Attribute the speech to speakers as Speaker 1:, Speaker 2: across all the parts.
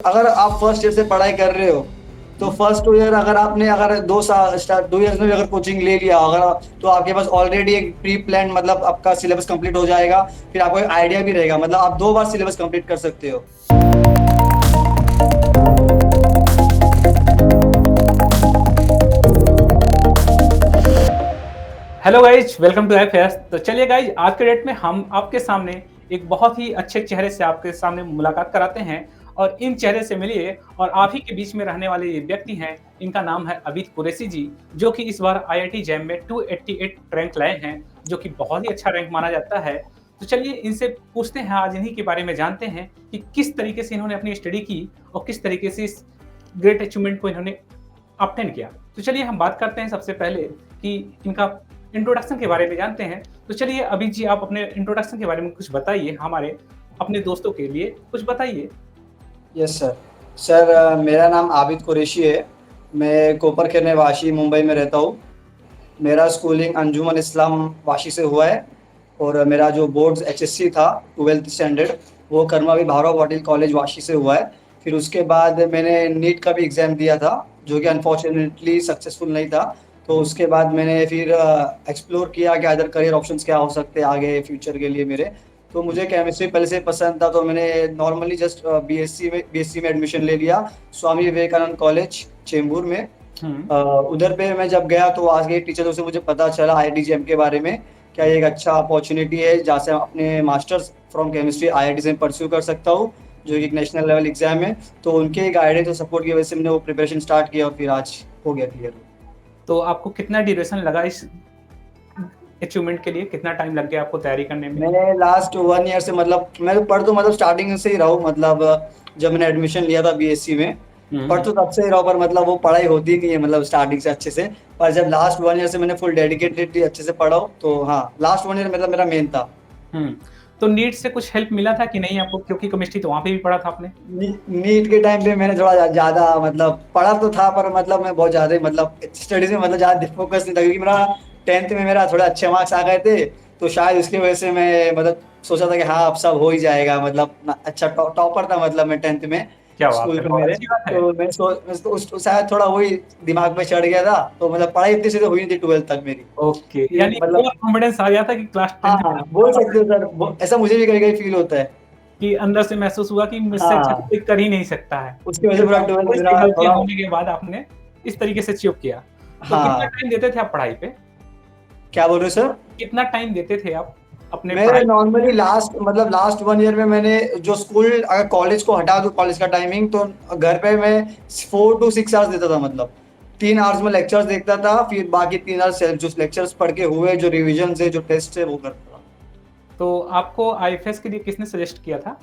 Speaker 1: अगर आप first year से पढ़ाई कर रहे हो तो फर्स्ट 2 ईयर अगर आपने अगर 2 ईयर्स में भी अगर कोचिंग ले लिया तो आपके पास ऑलरेडी एक प्री प्लान मतलब आपका सिलेबस कंप्लीट हो जाएगा। फिर आपको एक आइडिया भी रहेगा, मतलब आप 2 बार सिलेबस कंप्लीट कर सकते हो।
Speaker 2: Hello guys, welcome to FS. तो चलिए गाइज, आज के डेट में हम आपके सामने एक बहुत ही अच्छे चेहरे से आपके सामने मुलाकात कराते हैं और इन चेहरे से मिलिए और आप ही के बीच में रहने वाले ये व्यक्ति हैं। इनका नाम है अबिद कुरैशी जी, जो कि इस बार आईआईटी जैम में 288 रैंक लाए हैं, जो कि बहुत ही अच्छा रैंक माना जाता है। तो चलिए इनसे पूछते हैं, आज इन्हीं के बारे में जानते हैं कि किस तरीके से इन्होंने अपनी स्टडी की और किस तरीके से इस ग्रेट अचीवमेंट को इन्होंने ऑब्टेन किया। तो चलिए हम बात करते हैं सबसे पहले कि इनका इंट्रोडक्शन के बारे में जानते हैं। तो चलिए अभी जी, आप अपने इंट्रोडक्शन के बारे में कुछ बताइए, हमारे अपने दोस्तों के लिए कुछ बताइए।
Speaker 1: Yes sir. मेरा नाम आबिद कुरैशी है। मैं कोपरखैरणे वाशी मुंबई में रहता हूँ। मेरा स्कूलिंग अंजुमन इस्लाम वाशी से हुआ है और मेरा जो बोर्ड्स एचएससी था 12th स्टैंडर्ड वो कर्मवीर भावराव पाटिल कॉलेज वाशी से हुआ है। फिर उसके बाद मैंने नीट का भी एग्ज़ाम दिया था, जो कि अनफॉर्चुनेटली सक्सेसफुल नहीं था। तो उसके बाद मैंने फिर एक्सप्लोर किया कि अदर करियर ऑप्शंस क्या हो सकते हैं आगे फ्यूचर के लिए मेरे। तो मुझे केमिस्ट्री पहले से पसंद था, तो मैंने नॉर्मली जस्ट बीएससी में एडमिशन ले लिया स्वामी विवेकानंद कॉलेज चेंबूर में।
Speaker 2: हम्म।
Speaker 1: उधर पे मैं जब गया तो आज के टीचरों से मुझे पता चला आईआईटी के बारे में, क्या ये एक अच्छा अपॉर्चुनिटी है जहाँ से अपने मास्टर्स फ्रॉम केमिस्ट्री आईआईटी से परस्यू कर सकता हूँ, जो कि एक नेशनल लेवल एग्जाम है। तो उनके गाइडेंस और सपोर्ट की वजह से मैंने वो प्रिपरेशन स्टार्ट किया और फिर आज हो गया क्लियर।
Speaker 2: तो आपको कितना ड्यूरेशन लगा इस अचीवमेंट के लिए? कितना टाइम लग गया आपको तैयारी करने में?
Speaker 1: मैंने लास्ट 1 ईयर से मतलब मैं पढ़ तो मतलब स्टार्टिंग से ही रहा हूँ, मतलब जब मैंने एडमिशन लिया था बीएससी में पढ़ तो तब से ही रहा हूँ, पर मतलब वो पढ़ाई होती नहीं है मतलब स्टार्टिंग से अच्छे से। पर जब लास्ट 1 ईयर से मैंने फुल डेडिकेटेडली अच्छे से पढ़ा हूँ, तो हाँ लास्ट 1 ईयर मतलब मेरा मेन था।
Speaker 2: हम्म। तो नीट से कुछ हेल्प मिला था कि नहीं आपको, क्योंकि केमिस्ट्री तो वहां पे भी पढ़ा था आपने?
Speaker 1: नीट के टाइम पे मैंने थोड़ा ज्यादा मतलब पढ़ा तो था, पर मतलब मैं बहुत ज्यादा मतलब स्टडीज में मतलब ज्यादा फोकस नहीं था, क्योंकि मेरा 10th में मेरा थोड़ा अच्छे मार्क्स आ गए थे। तो शायद उसकी वजह से मैं मतलब सोचा था कि हाँ अब सब हो ही जाएगा, मतलब अच्छा टॉपर था मतलब मैं 10th में
Speaker 2: क्या बात
Speaker 1: स्कूल
Speaker 2: है,
Speaker 1: में
Speaker 2: बहुत
Speaker 1: मेरे।
Speaker 2: अच्छी बात है।
Speaker 1: तो शायद थोड़ा वही दिमाग में चढ़ गया था, तो मतलब पढ़ाई इतनी सीधे हुई नहीं थी 12th तक मेरी।
Speaker 2: ओके,
Speaker 1: ये
Speaker 2: यानी
Speaker 1: मतलब
Speaker 2: ओवर कॉन्फिडेंस आ गया था कि क्लास
Speaker 1: हाँ
Speaker 2: 10th
Speaker 1: हाँ बोल सकते हो सर, ऐसा मुझे भी कहीं कहीं फील होता है।
Speaker 2: कि अंदर से महसूस हुआ कि मुझसे अच्छा तो
Speaker 1: हाँ,
Speaker 2: कोई कर ही नहीं सकता है।
Speaker 1: उसकी वजह
Speaker 2: उसके
Speaker 1: से पूरा
Speaker 2: बाद
Speaker 1: 12th
Speaker 2: थोड़ी-सी
Speaker 1: मेरा
Speaker 2: गलतियाँ
Speaker 1: थोड़ा
Speaker 2: होने के बाद आपने इस तरीके से अचीव किया। तो कितना
Speaker 1: हाँ।
Speaker 2: टाइम देते थे आप पढ़ाई पे?
Speaker 1: क्या बोल रहे हो सर?
Speaker 2: कितना टाइम देते थे आप अपने
Speaker 1: मैं
Speaker 2: पढ़ाई
Speaker 1: नॉर्मली लास्ट 1 ईयर में मैंने जो स्कूल अगर कॉलेज को हटा दूं कॉलेज का टाइमिंग, तो घर पे मैं 4 to 6 आवर्स देता था, मतलब 3 आवर्स में लेक्चर्स देखता था, फिर बाकी 3 आवर्स जो लेक्चर्स पढ़ के हुए, जो रिविजन है जो टेस्ट है वो करता था।
Speaker 2: तो आपको आईएफएस के लिए किसने सजेस्ट किया था?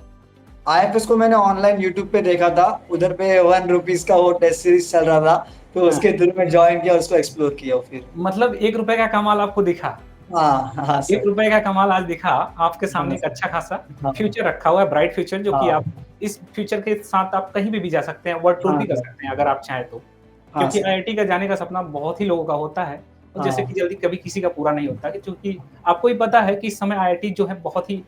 Speaker 1: आईएफएस को मैंने ऑनलाइन यूट्यूब पे देखा था, उधर पे 1 रुपीज का वो टेस्ट सीरीज चल रहा था, तो
Speaker 2: हाँ,
Speaker 1: उसके थ्रू में ज्वाइन किया और उसको एक्सप्लोर किया फिर।
Speaker 2: मतलब ₹1 का कमाल आपको दिखा।
Speaker 1: हाँ हाँ सर।
Speaker 2: ₹1 का कमाल आज दिखा। आपके सामने
Speaker 1: हाँ
Speaker 2: एक
Speaker 1: सर।
Speaker 2: अच्छा खासा
Speaker 1: हाँ
Speaker 2: फ्यूचर रखा हुआ है, ब्राइट फ्यूचर, जो कि
Speaker 1: हाँ।
Speaker 2: आप इस फ्यूचर के साथ आप कहीं भी जा सकते हैं, वर्ल्ड टूर
Speaker 1: हाँ
Speaker 2: भी कर
Speaker 1: सर।
Speaker 2: सकते हैं अगर आप चाहें तो।
Speaker 1: हाँ
Speaker 2: क्योंकि
Speaker 1: सर।
Speaker 2: आईआईटी का जाने का सपना बहुत ही लोगों का होता है और जैसे कि
Speaker 1: हाँ
Speaker 2: जल्दी कभी किसी का पूरा नहीं होता, कि चूँकि आपको भी पता है कि इस समय आईआईटी जो है बहुत ही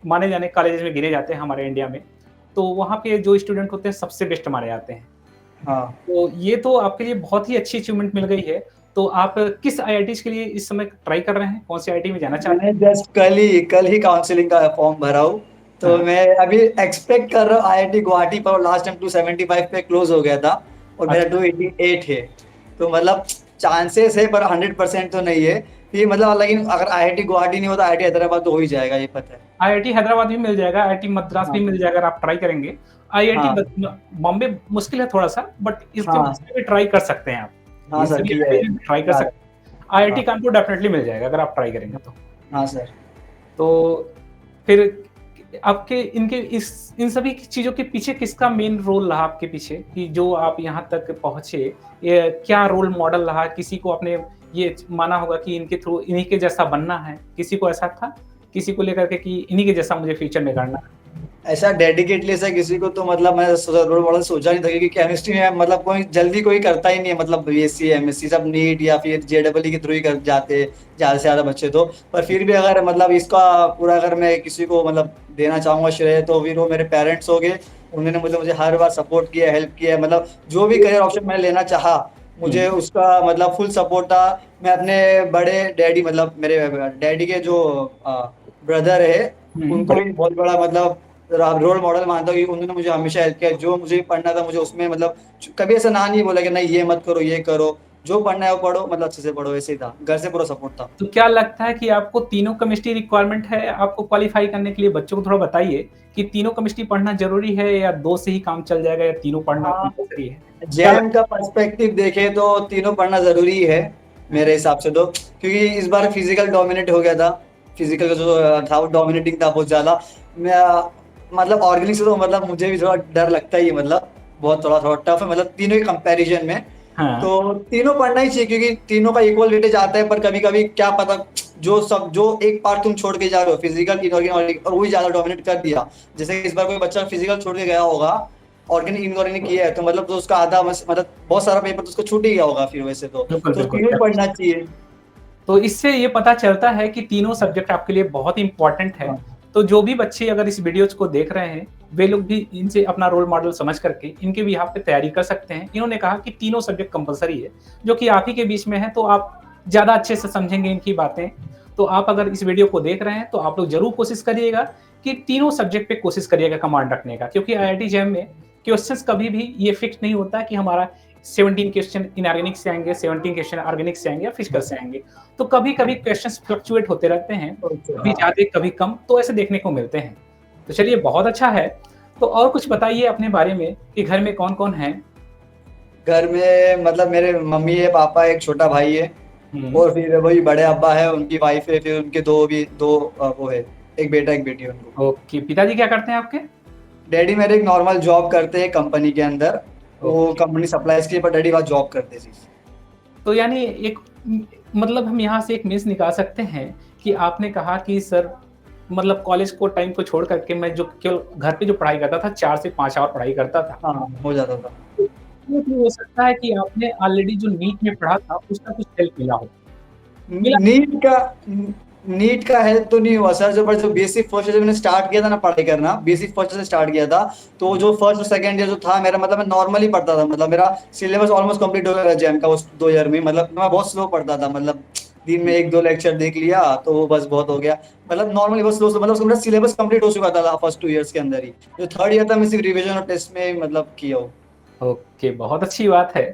Speaker 2: माने जाने कॉलेजेस में गिने जाते हैं हमारे इंडिया में। तो वहाँ पे जो स्टूडेंट होते हैं सबसे बेस्ट माने जाते हैं।
Speaker 1: हाँ।
Speaker 2: तो ये तो आपके लिए बहुत ही अच्छी अचीवमेंट मिल गई है। तो आप किस आईआईटीज़ के लिए इस समय ट्राई कर रहे हैं? कौन-सी आईआईटी में जाना चाहते
Speaker 1: मैंने
Speaker 2: हैं?
Speaker 1: जस्ट कल ही काउंसलिंग का फॉर्म भरा हूँ, तो
Speaker 2: हाँ,
Speaker 1: मैं अभी एक्सपेक्ट कर रहा हूँ आईआईटी गुवाहाटी, पर लास्ट टाइम 275 पे क्लोज हो गया था और मेरा
Speaker 2: अच्छा।
Speaker 1: 288 है। तो मतलब चांसेस है, पर 100% तो नहीं है ये, मतलब लेकिन अगर आईआईटी गुवाहाटी नहीं होता आईआईटी हैदराबाद तो हो ही जाएगा, ये पता है।
Speaker 2: आईआईटी हैदराबाद भी मिल जाएगा, आईआईटी मद्रास भी
Speaker 1: हाँ
Speaker 2: मिल जाएगा अगर आप ट्राई करेंगे। आईआईटी
Speaker 1: हाँ
Speaker 2: बॉम्बे मुश्किल है थोड़ा-सा, बट
Speaker 1: हाँ।
Speaker 2: इसमें भी ट्राई कर सकते हैं आप।
Speaker 1: हाँ
Speaker 2: इन
Speaker 1: सर
Speaker 2: सभी
Speaker 1: ठीक है।
Speaker 2: आईआईटी में ट्राई कर
Speaker 1: हाँ
Speaker 2: सकते हैं। आईआईटी
Speaker 1: हाँ।
Speaker 2: कानपुर डेफिनिटली मिल जाएगा अगर आप ट्राई करेंगे तो।
Speaker 1: हाँ सर।
Speaker 2: तो फिर आपके इनके इस इन सभी चीज़ों के पीछे किसका मेन रोल रहा आपके पीछे, कि जो आप यहाँ तक पहुँचे? ये क्या रोल मॉडल रहा? किसी को आपने ये माना होगा कि इनके थ्रू इन्हीं के जैसा बनना है? किसी को ऐसा था? किसी को लेकर के कि इन्हीं के जैसा मुझे फ्यूचर में करना है?
Speaker 1: ऐसा डेडिकेटली से किसी को तो मतलब मैं रोल मॉडल सोचा नहीं था, क्योंकि केमिस्ट्री में मतलब कोई जल्दी कोई करता ही नहीं है, मतलब बीएससी एमएससी सब नीट या फिर जेडबलई के थ्रू ही कर जाते ज्यादा से ज्यादा बच्चे तो। पर फिर भी अगर मतलब इसका पूरा अगर मैं किसी को मतलब देना चाहूंगा श्रेय, तो फिर वो मेरे पेरेंट्स हो गए। उन्होंने मतलब मुझे हर बार सपोर्ट किया, हेल्प किया, मतलब जो भी करियर ऑप्शन मैंने लेना चाहा मुझे
Speaker 2: हुँ,
Speaker 1: उसका मतलब फुल सपोर्ट था। मैं अपने बड़े डैडी मतलब मेरे डैडी के जो ब्रदर है
Speaker 2: हुँ,
Speaker 1: उनको
Speaker 2: बड़े
Speaker 1: भी बहुत बड़ा मतलब रोल मॉडल मानता हूँ कि उन्होंने मुझे हमेशा हेल्प किया। जो मुझे पढ़ना था मुझे उसमें मतलब कभी ऐसा ना नहीं बोला कि नहीं ये मत करो ये करो, जो पढ़ना है वो पढ़ो, मतलब अच्छे से पढ़ो, ऐसे ही था, घर से पूरा सपोर्ट था।
Speaker 2: तो क्या लगता है कि आपको तीनों केमिस्ट्री रिक्वायरमेंट है आपको क्वालीफाई करने के लिए? बच्चों को थोड़ा बताइए कि तीनों केमिस्ट्री पढ़ना ज़रूरी है या 2 से ही काम चल जाएगा या तीनों पढ़ना
Speaker 1: हाँ,
Speaker 2: कंपल्सरी है? क्या
Speaker 1: जैम
Speaker 2: लगता
Speaker 1: का पर्सपेक्टिव देखे तो तीनों पढ़ना जरूरी है
Speaker 2: है?
Speaker 1: मेरे हिसाब से तो, क्योंकि इस बार फिजिकल डोमिनेट हो गया था। फिजिकल का जो था वो डोमिनेटिंग था बहुत ज्यादा। मैं मतलब ऑर्गेनिक से तो मतलब मुझे भी थोड़ा डर लगता ही है, मतलब बहुत थोड़ा थोड़ा टफ है मतलब तीनों के कंपैरिजन में।
Speaker 2: हाँ,
Speaker 1: तो तीनों पढ़ना ही चाहिए, क्योंकि तीनों का इक्वल वेटेज आता है। पर कभी कभी क्या पता जो एक पार्ट तुम छोड़ के जा रहे हो फिजिकल इनऑर्गेनिक, और वही ज्यादा डोमिनेट कर दिया। जैसे इस बार कोई बच्चा फिजिकल छोड़ के गया होगा, ऑर्गेनिक इनऑर्गेनिक किया है, तो मतलब तो उसका आधा मतलब बहुत सारा पेपर तो उसको छूट ही गया होगा फिर वैसे
Speaker 2: बिल्कुल,
Speaker 1: तो
Speaker 2: बिल्कुल।
Speaker 1: तीनों ही पढ़ना चाहिए।
Speaker 2: तो इससे ये पता चलता है कि तीनों सब्जेक्ट आपके लिए बहुत इम्पोर्टेंट है।
Speaker 1: हाँ,
Speaker 2: तो जो भी बच्चे अगर इस वीडियोज़ को देख रहे हैं, वे लोग भी इनसे अपना रोल मॉडल समझ करके इनके बिहाफ़ पे तैयारी कर सकते हैं। इन्होंने कहा कि तीनों सब्जेक्ट कंपल्सरी है, जो कि आप ही के बीच में है, तो आप ज़्यादा अच्छे से समझेंगे इनकी बातें। तो आप अगर इस वीडियो को देख रहे हैं, तो आप लोग ज़रूर कोशिश करिएगा कि तीनों सब्जेक्ट पे कोशिश करिएगा कमांड रखने का, क्योंकि आईआईटी जैम में क्वेश्चंस कभी भी ये फिक्स नहीं होता कि हमारा 17 क्वेश्चन इनऑर्गेनिक से आएँगे, 17 क्वेश्चन ऑर्गेनिक से आएँगे या फिजिकल से आएँगे। तो कभी-कभी क्वेश्चंस फ्लक्चुएट होते रहते हैं,
Speaker 1: ओके,
Speaker 2: कभी
Speaker 1: हाँ।
Speaker 2: ज़्यादा, कभी कम, तो ऐसे देखने को मिलते हैं। तो चलिए बहुत अच्छा है। तो और कुछ बताइए अपने बारे में कि घर में कौन-कौन है?
Speaker 1: घर में मतलब मेरे मम्मी है, पापा है, एक छोटा भाई है,
Speaker 2: हुँ,
Speaker 1: और फिर वही बड़े अब्बा है, उनकी वाइफ है, फिर उनके दो वो है, एक बेटा एक बेटी है उनको।
Speaker 2: ओके। पिताजी क्या करते हैं आपके?
Speaker 1: डैडी मेरे एक नॉर्मल जॉब करते हैं कंपनी के अंदर। वो
Speaker 2: ओके।
Speaker 1: कंपनी सप्लाईज की है, पर डैडी वहाँ जॉब करते हैं सिर्फ।
Speaker 2: तो यानी एक मतलब हम यहाँ से एक मीन्स निकाल सकते हैं कि आपने कहा कि सर मतलब कॉलेज को टाइम को छोड़ कर के मैं जो केवल घर पे जो पढ़ाई करता था 4 से 5 आवर पढ़ाई करता था।
Speaker 1: हाँ, हो जाता था।
Speaker 2: ये भी हो सकता है कि आपने ऑलरेडी जो नीट में पढ़ा था उसका कुछ हेल्प मिला हो। मिला?
Speaker 1: नीट का नीट का हेल्प तो नहीं हुआ सर। जो बेसिक फर्स्ट ईयर मैंने स्टार्ट किया था ना पढ़ाई करना, बेसिक फर्स्ट से स्टार्ट किया था। तो जो फर्स्ट और सेकंड ईयर जो था मेरा, मतलब मैं नॉर्मली पढ़ता था, मतलब मेरा सिलेबस ऑलमोस्ट कंप्लीट हो गया जैम का उस 2 ईयर में। मतलब मैं बहुत स्लो पढ़ता था, मतलब दिन में 1-2 लेक्चर देख लिया तो वो बस बहुत हो गया। मतलब नॉर्मली बहुत स्लो, मतलब उसका मेरा सिलेबस कंप्लीट हो चुका था फर्स्ट 2 ईयर्स के अंदर ही। जो थर्ड ईयर था मैं सिर्फ रिविजन और टेस्ट में मतलब किया हूँ।
Speaker 2: ओके, बहुत अच्छी बात है।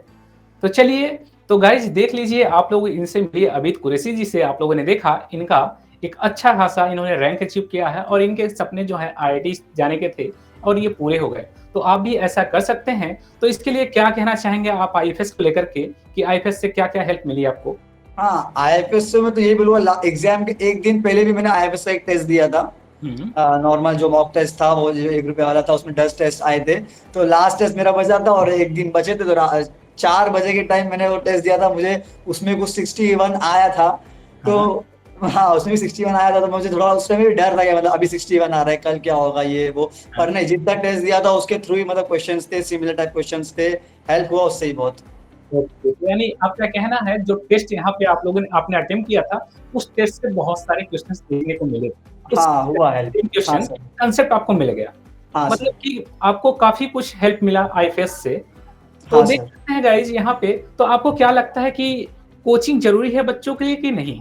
Speaker 2: तो चलिए, तो गाइज़ देख लीजिए आप लोग इनसे मिलिए अबिद कुरैशी जी से आप लोगों ने देखा इनका एक अच्छा खासा इन्होंने रैंक अचीव किया है और इनके सपने जो हैं आईआईटी जाने के थे और ये पूरे हो गए। तो आप भी ऐसा कर सकते हैं। तो इसके लिए क्या कहना चाहेंगे आप आईएफएस को लेकर के कि आईएफएस से क्या-क्या हेल्प मिली आपको?
Speaker 1: हाँ, आईएफएस से मैं तो यही बोलूंगा, एग्जाम के एक दिन पहले भी मैंने आईएफएस का एक टेस्ट दिया था।
Speaker 2: हुँ,
Speaker 1: नॉर्मल जो मॉक टेस्ट था वो जो 1 रुपए वाला था, उसमें 10 टेस्ट आए थे। तो लास्ट टेस्ट मेरा बचा था और एक दिन बचे थे, तो 4 बजे के टाइम मैंने वो टेस्ट दिया था। मुझे उसमें कुछ 61 आया था। तो
Speaker 2: हाँ।
Speaker 1: हाँ, उसमें भी 61 आया था, तो मुझे थोड़ा उस टाइम भी डर लगा, मतलब अभी 61 आ रहा है, कल क्या होगा ये वो।
Speaker 2: हाँ।
Speaker 1: पर नहीं, जितना टेस्ट दिया था उसके थ्रू ही मतलब क्वेश्चंस थे, सिमिलर टाइप क्वेश्चंस थे, हेल्प हुआ उससे ही बहुत।
Speaker 2: ओके, तो यानी आपका कहना है जो टेस्ट यहाँ पे आप लोगों ने आपने अटेम्प्ट किया था, उस टेस्ट से बहुत सारे क्वेश्चन्स देखने को मिले। उस
Speaker 1: हाँ, हुआ हेल्प। हाँ
Speaker 2: क्वेश्चन
Speaker 1: सर।
Speaker 2: कांसेप्ट आपको मिल गया।
Speaker 1: हाँ
Speaker 2: मतलब
Speaker 1: सर।
Speaker 2: कि आपको काफ़ी कुछ हेल्प मिला आईएफएस से। तो
Speaker 1: हाँ
Speaker 2: देख
Speaker 1: सर।
Speaker 2: सकते हैं गाइज़ यहाँ पे, तो आपको क्या लगता है कि कोचिंग ज़रूरी है बच्चों के लिए कि नहीं?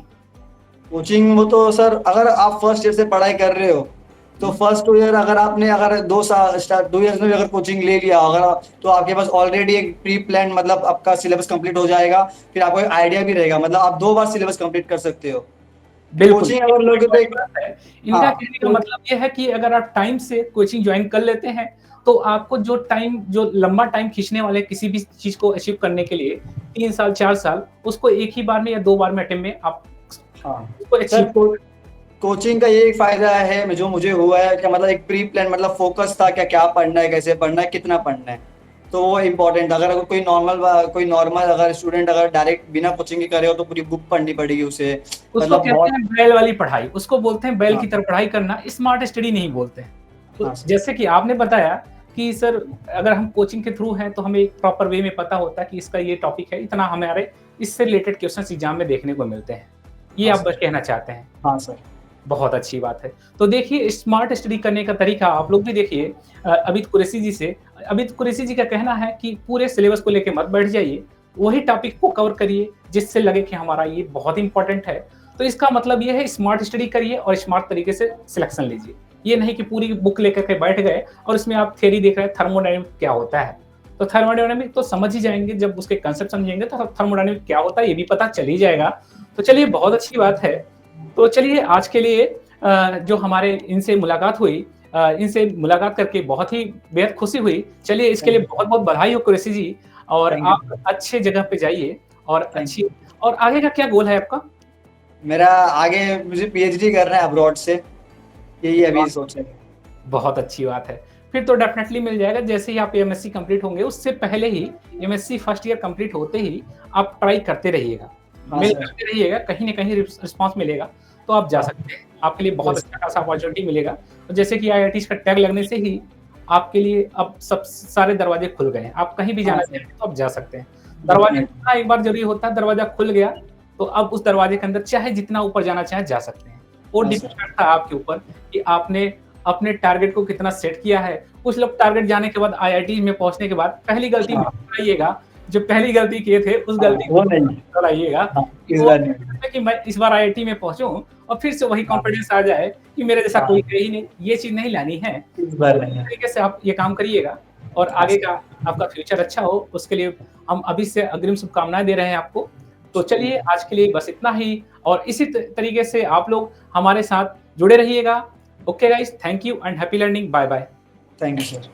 Speaker 1: कोचिंग वो तो सर, अगर आप फर्स्ट ईयर से पढ़ाई कर रहे हो तो
Speaker 2: हुँ,
Speaker 1: फर्स्ट 2 ईयर अगर आपने अगर 2 साल स्टार्ट 2 ईयर्स में भी अगर कोचिंग ले लिया अगर तो आपके पास ऑलरेडी एक प्री प्लान मतलब आपका सिलेबस कंप्लीट हो जाएगा। फिर आपको एक आइडिया भी रहेगा, मतलब आप 2 बार सिलेबस कंप्लीट कर सकते हो।
Speaker 2: बिल्कुल,
Speaker 1: कोचिंग
Speaker 2: ये
Speaker 1: अगर
Speaker 2: पॉइंट
Speaker 1: लोगे तो
Speaker 2: वाली
Speaker 1: एक।
Speaker 2: बात है।
Speaker 1: हाँ,
Speaker 2: इनका कहने का
Speaker 1: तो
Speaker 2: मतलब ये है कि अगर आप टाइम से कोचिंग जॉइन कर लेते हैं, तो आपको जो लंबा टाइम खींचने वाले किसी भी चीज़ को अचीव करने के लिए 3 साल, 4 साल, उसको एक ही बार में या 2 बार में अटेम्प्ट में आप
Speaker 1: हाँ
Speaker 2: उसको अचीव
Speaker 1: सर, कोचिंग का ये एक फायदा है जो मुझे हुआ है कि मतलब एक प्री प्लान मतलब फोकस था क्या क्या पढ़ना है, कैसे पढ़ना है, कितना पढ़ना है। तो वो इम्पोर्टेंट। अगर कोई नॉर्मल अगर स्टूडेंट अगर डायरेक्ट बिना कोचिंग के करे हो तो पूरी बुक पढ़नी पड़ेगी उसे।
Speaker 2: उसको
Speaker 1: मतलब
Speaker 2: कहते
Speaker 1: बहुत।
Speaker 2: हैं बैल वाली पढ़ाई, उसको बोलते हैं बैल
Speaker 1: हाँ,
Speaker 2: की तरह पढ़ाई करना, स्मार्ट स्टडी नहीं बोलते हैं। तो
Speaker 1: हाँ सर।
Speaker 2: जैसे कि आपने बताया कि सर अगर हम कोचिंग के थ्रू हैं तो हमें एक प्रॉपर वे में पता होता है कि इसका ये टॉपिक है, इतना हमारे इससे रिलेटेड क्वेश्चंस एग्जाम में देखने को मिलते हैं। ये
Speaker 1: हाँ
Speaker 2: आप
Speaker 1: सर।
Speaker 2: बस कहना चाहते हैं।
Speaker 1: हाँ सर।
Speaker 2: बहुत अच्छी बात है। तो देखिए स्मार्ट स्टडी करने का तरीका आप लोग भी देखिए अबिद कुरैशी जी से। अबिद कुरैशी जी का कहना है कि पूरे सिलेबस को लेके मत बैठ जाइए, वही टॉपिक को कवर करिए जिससे लगे कि हमारा ये बहुत इंपॉर्टेंट है। तो इसका मतलब ये है स्मार्ट स्टडी करिए और स्मार्ट तरीके से सिलेक्शन लीजिए। ये नहीं कि पूरी बुक लेकर के बैठ गए और उसमें आप थ्योरी देख रहे हैं थर्मोडायनामिक्स क्या होता है। तो थर्मोडायनामिक्स तो समझ ही जाएँगे, जब उसके कांसेप्ट समझेंगे तो थर्मोडायनामिक्स क्या होता है ये भी पता चल ही जाएगा। तो चलिए बहुत अच्छी बात है। तो चलिए आज के लिए जो हमारे इनसे मुलाकात हुई, इनसे मुलाकात करके बहुत ही बेहद खुशी हुई। चलिए इसके लिए
Speaker 1: थैंक यू।
Speaker 2: बहुत-बहुत बधाई हो कुरैशी जी और
Speaker 1: थैंक यू
Speaker 2: आप
Speaker 1: सर।
Speaker 2: अच्छे जगह पे जाइए और
Speaker 1: थैंक
Speaker 2: अच्छी
Speaker 1: यू।
Speaker 2: और आगे का क्या गोल है आपका?
Speaker 1: मेरा आगे मुझे पीएचडी करना है अब्रॉड से, यही अभी सोच रहे हैं।
Speaker 2: बहुत अच्छी बात है। फिर तो डेफ़िनेटली मिल जाएगा जैसे ही आप एमएससी कंप्लीट होंगे, उससे पहले ही एमएससी फर्स्ट ईयर कंप्लीट होते ही आप ट्राई करते रहिएगा।
Speaker 1: हाँ
Speaker 2: मेल
Speaker 1: सर।
Speaker 2: करते रहिएगा, कहीं न कहीं रिस्पॉन्स मिलेगा, तो आप जा
Speaker 1: हाँ।
Speaker 2: सकते हैं। आपके लिए बहुत
Speaker 1: यस।
Speaker 2: अच्छा खासा अपॉर्च्युनिटी मिलेगा। और जैसे कि आईआईटीज़ का टैग लगने से ही आपके लिए अब सब सारे दरवाजे खुल गए हैं। आप कहीं भी
Speaker 1: हाँ
Speaker 2: जाना
Speaker 1: सर।
Speaker 2: चाहें तो आप जा सकते हैं। दरवाज़ा
Speaker 1: डेफिनेटली।
Speaker 2: खुलना एक बार ज़रूरी होता है, दरवाज़ा खुल गया, तो अब उस दरवाजे के अंदर चाहे जितना ऊपर जाना चाहें, जा सकते हैं। वो
Speaker 1: हाँ
Speaker 2: डिपेंड
Speaker 1: सर।
Speaker 2: करता है आपके ऊपर कि आपने अपने टारगेट को कितना सेट किया है। कुछ लोग टारगेट जाने के बाद आईआईटी में पहुँचने के बाद पहली गलती
Speaker 1: हाँ।
Speaker 2: मत दोहराइएगा, जो पहली गलती किए थे उस
Speaker 1: हाँ,
Speaker 2: गलती
Speaker 1: वो
Speaker 2: को
Speaker 1: नहीं।
Speaker 2: दोहराइएगा
Speaker 1: हाँ,
Speaker 2: कि
Speaker 1: इस
Speaker 2: वो
Speaker 1: बार नहीं।
Speaker 2: कि मैं इस बार आईआईटी में पहुँचूँ और फिर से वही
Speaker 1: हाँ।
Speaker 2: कॉन्फिडेंस आ जाए कि मेरे जैसा
Speaker 1: हाँ,
Speaker 2: कोई है ही नहीं, ये चीज़ नहीं लानी है।
Speaker 1: इस बार
Speaker 2: तो इस
Speaker 1: नहीं है।
Speaker 2: तरीके से आप ये काम करिएगा और
Speaker 1: हाँ
Speaker 2: आगे
Speaker 1: सर।
Speaker 2: का आपका फ्यूचर अच्छा हो, उसके लिए हम अभी से अग्रिम शुभकामनाएँ दे रहे हैं आपको। तो चलिए
Speaker 1: शुक्रिया।
Speaker 2: आज के लिए बस इतना ही और इसी तरीके से आप लोग हमारे साथ जुड़े रहिएगा। Okay guys, thank you and happy learning. Bye bye.
Speaker 1: Thank you sir.